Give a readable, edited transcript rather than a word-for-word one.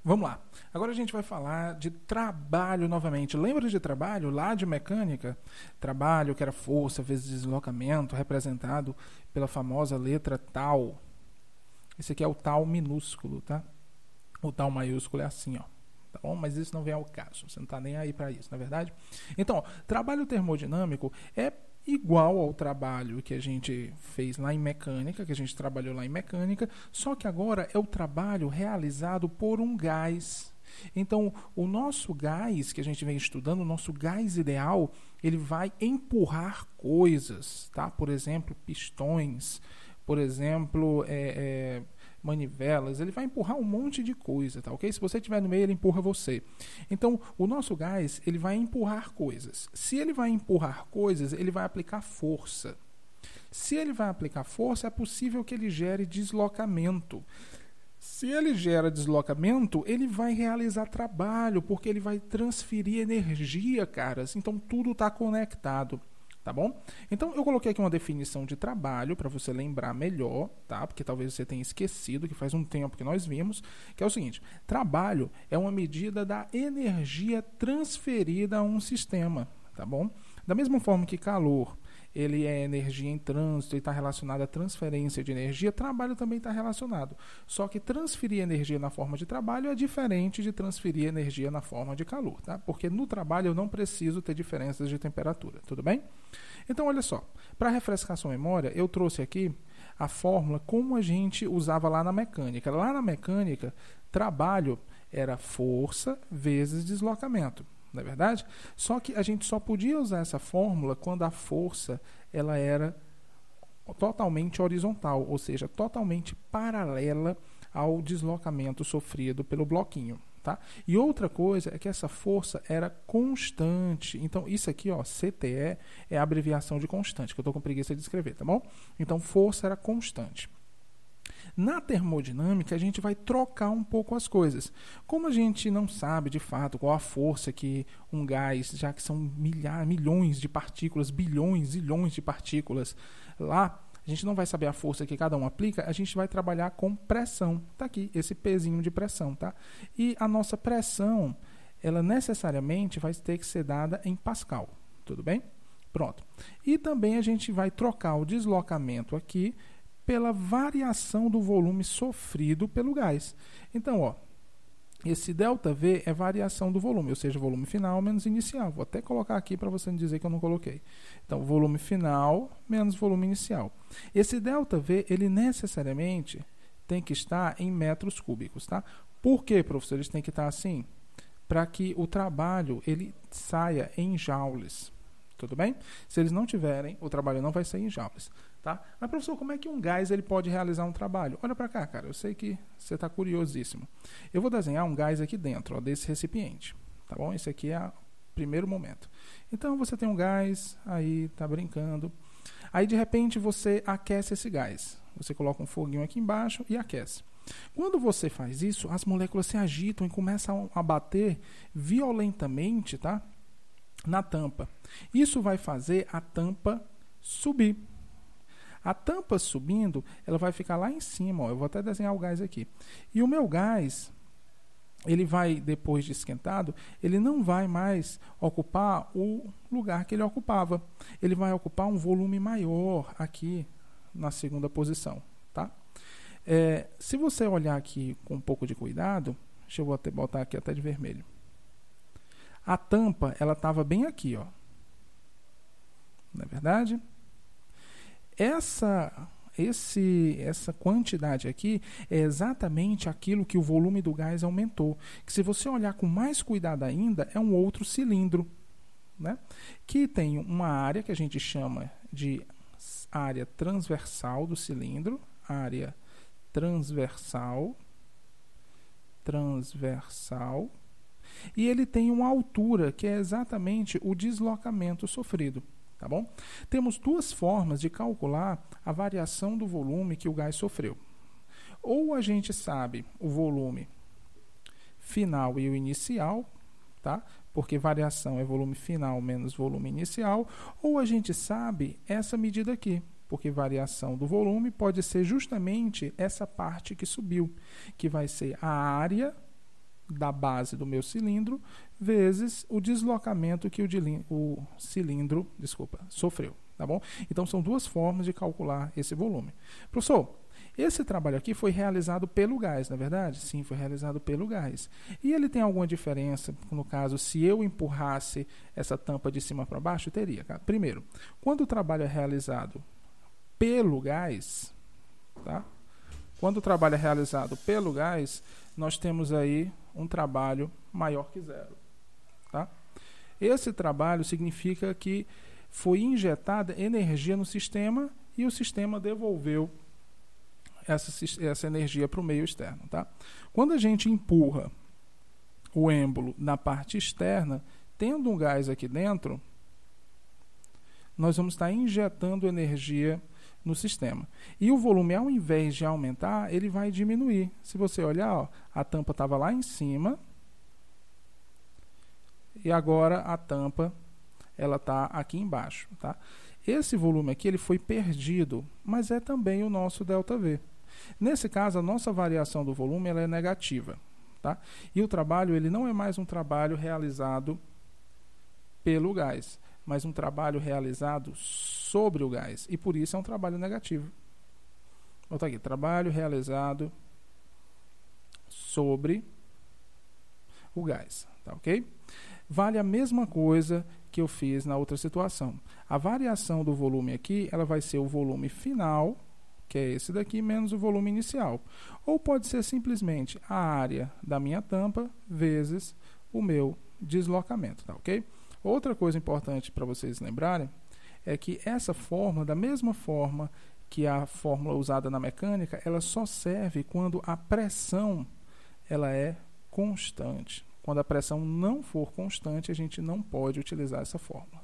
Vamos lá. Agora a gente vai falar de trabalho novamente. Lembra de trabalho lá de mecânica? Trabalho que era força vezes deslocamento, representado pela famosa letra tal. Esse aqui é o tal minúsculo, tá? O tal maiúsculo é assim, ó. Tá bom? Mas isso não vem ao caso. Você não está nem aí para isso, não é verdade? Então, ó, trabalho termodinâmico é igual ao trabalho que a gente fez lá em mecânica, que a gente trabalhou lá em mecânica, só que agora é o trabalho realizado por um gás. Então, o nosso gás que a gente vem estudando, o nosso gás ideal, ele vai empurrar coisas, tá? Por exemplo, pistões, por exemplo, manivelas, ele vai empurrar um monte de coisa, tá ok? Se você estiver no meio, ele empurra você. Então, o nosso gás, ele vai empurrar coisas. Se ele vai empurrar coisas, ele vai aplicar força. Se ele vai aplicar força, é possível que ele gere deslocamento. Se ele gera deslocamento, ele vai realizar trabalho, porque ele vai transferir energia, caras. Então, tudo está conectado. Tá bom? Então, eu coloquei aqui uma definição de trabalho para você lembrar melhor, tá? Porque talvez você tenha esquecido, que faz um tempo que nós vimos, que é o seguinte: trabalho é uma medida da energia transferida a um sistema, tá bom? Da mesma forma que calor, ele é energia em trânsito e está relacionado à transferência de energia, trabalho também está relacionado. Só que transferir energia na forma de trabalho é diferente de transferir energia na forma de calor, tá? Porque no trabalho eu não preciso ter diferenças de temperatura, tudo bem? Então, olha só, para refrescar sua memória, eu trouxe aqui a fórmula como a gente usava lá na mecânica. Lá na mecânica, trabalho era força vezes deslocamento. Não é verdade? Só que a gente só podia usar essa fórmula quando a força ela era totalmente horizontal, ou seja, totalmente paralela ao deslocamento sofrido pelo bloquinho. Tá? E outra coisa é que essa força era constante. Então, isso aqui, ó, CTE, é a abreviação de constante, que eu estou com preguiça de escrever, tá bom? Então, força era constante. Na termodinâmica, a gente vai trocar um pouco as coisas. Como a gente não sabe, de fato, qual a força que um gás, já que são milhões de partículas, bilhões, zilhões de partículas lá, a gente não vai saber a força que cada um aplica, a gente vai trabalhar com pressão. Está aqui, esse pezinho de pressão, tá? E a nossa pressão, ela necessariamente vai ter que ser dada em Pascal, tudo bem? Pronto. E também a gente vai trocar o deslocamento aqui pela variação do volume sofrido pelo gás. Então, ó, esse ΔV é variação do volume, ou seja, volume final menos inicial. Vou até colocar aqui para você não dizer que eu não coloquei. Então, volume final menos volume inicial. Esse ΔV, ele necessariamente tem que estar em metros cúbicos, tá? Por que, professor, eles têm que estar assim? Para que o trabalho ele saia em joules. Tudo bem? Se eles não tiverem, o trabalho não vai sair em joules. Tá? Mas, professor, como é que um gás ele pode realizar um trabalho? Olha para cá, cara. Eu sei que você está curiosíssimo. Eu vou desenhar um gás aqui dentro, ó, desse recipiente. Tá bom? Esse aqui é o primeiro momento. Então, você tem um gás, aí está brincando. Aí, de repente, você aquece esse gás. Você coloca um foguinho aqui embaixo e aquece. Quando você faz isso, as moléculas se agitam e começam a bater violentamente, tá? Na tampa. Isso vai fazer a tampa subir. A tampa subindo, ela vai ficar lá em cima. Ó. Eu vou até desenhar o gás aqui. E o meu gás, ele vai, depois de esquentado, ele não vai mais ocupar o lugar que ele ocupava. Ele vai ocupar um volume maior aqui na segunda posição. Tá? Se você olhar aqui com um pouco de cuidado, deixa eu até botar aqui até de vermelho. A tampa, ela estava bem aqui, ó. Não é verdade? Essa quantidade aqui é exatamente aquilo que o volume do gás aumentou. Que se você olhar com mais cuidado ainda, é um outro cilindro, né? Que tem uma área que a gente chama de área transversal do cilindro, área transversal, e ele tem uma altura que é exatamente o deslocamento sofrido. Tá bom? Temos duas formas de calcular a variação do volume que o gás sofreu. Ou a gente sabe o volume final e o inicial, tá? Porque variação é volume final menos volume inicial, ou a gente sabe essa medida aqui, porque variação do volume pode ser justamente essa parte que subiu, que vai ser a área da base do meu cilindro vezes o deslocamento que o cilindro sofreu. Tá bom? Então, são duas formas de calcular esse volume. Professor, esse trabalho aqui foi realizado pelo gás, não é verdade? Sim, foi realizado pelo gás. E ele tem alguma diferença, no caso, se eu empurrasse essa tampa de cima para baixo? Teria. Primeiro, quando o trabalho é realizado pelo gás, tá? Quando o trabalho é realizado pelo gás, nós temos aí um trabalho maior que zero. Tá? Esse trabalho significa que foi injetada energia no sistema e o sistema devolveu essa energia para o meio externo. Tá? Quando a gente empurra o êmbolo na parte externa, tendo um gás aqui dentro, nós vamos estar injetando energia no sistema. E o volume, ao invés de aumentar, ele vai diminuir. Se você olhar, ó, a tampa estava lá em cima e agora a tampa ela está aqui embaixo. Tá? Esse volume aqui ele foi perdido, mas é também o nosso ΔV. Nesse caso, a nossa variação do volume ela é negativa. Tá? E o trabalho ele não é mais um trabalho realizado pelo gás, mas um trabalho realizado sobre o gás. E por isso é um trabalho negativo. Vou botar aqui, trabalho realizado sobre o gás. Tá, ok? Vale a mesma coisa que eu fiz na outra situação. A variação do volume aqui, ela vai ser o volume final, que é esse daqui, menos o volume inicial. Ou pode ser simplesmente a área da minha tampa vezes o meu deslocamento. Tá, ok? Outra coisa importante para vocês lembrarem é que essa fórmula, da mesma forma que a fórmula usada na mecânica, ela só serve quando a pressão ela é constante. Quando a pressão não for constante, a gente não pode utilizar essa fórmula.